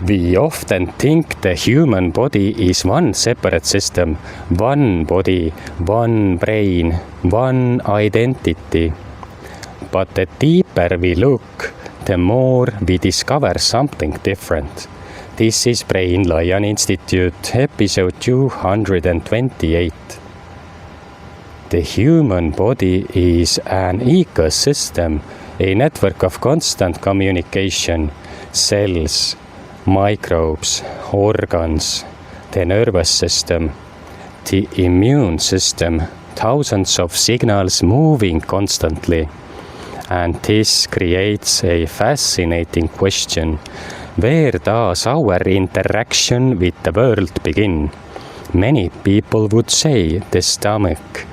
We often think the human body is one separate system, one body, one brain, one identity. But the deeper we look, the more we discover something different. This is Brain Lion Institute, episode 228. The human body is an ecosystem, a network of constant communication, cells, microbes, organs, the nervous system, the immune system, thousands of signals moving constantly. And this creates a fascinating question. Where does our interaction with the world begin? Many people would say the stomach,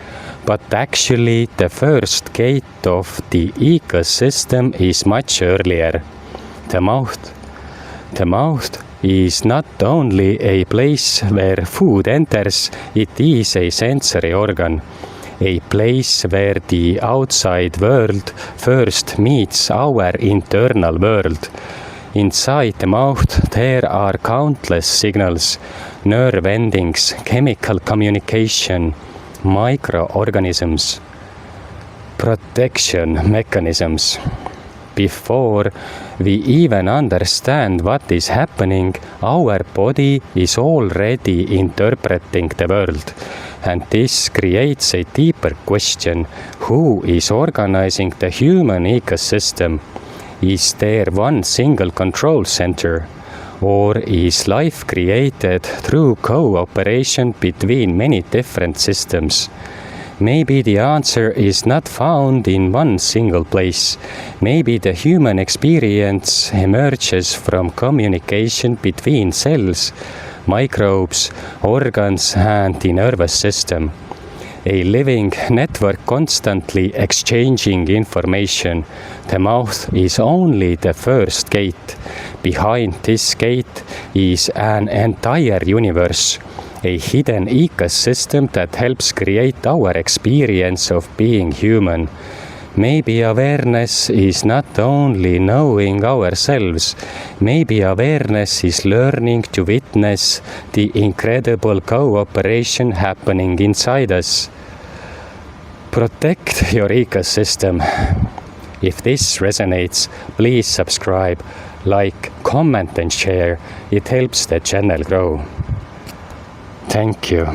but actually the first gate of the ecosystem is much earlier, the mouth. The mouth is not only a place where food enters, it is a sensory organ, a place where the outside world first meets our internal world. Inside the mouth there are countless signals, nerve endings, chemical communication, microorganisms, protection mechanisms. Before we even understand what is happening, our body is already interpreting the world. And this creates a deeper question. Who is organizing the human ecosystem? Is there one single control center? Or is life created through cooperation between many different systems? Maybe the answer is not found in one single place. Maybe the human experience emerges from communication between cells, microbes, organs, and the nervous system. A living network constantly exchanging information. The mouth is only the first gate. Behind this gate is an entire universe, a hidden ecosystem that helps create our experience of being human. Maybe awareness is not only knowing ourselves, maybe awareness is learning to witness the incredible cooperation happening inside us. Protect your ecosystem. If this resonates, please subscribe, like, comment and share. It helps the channel grow. Thank you.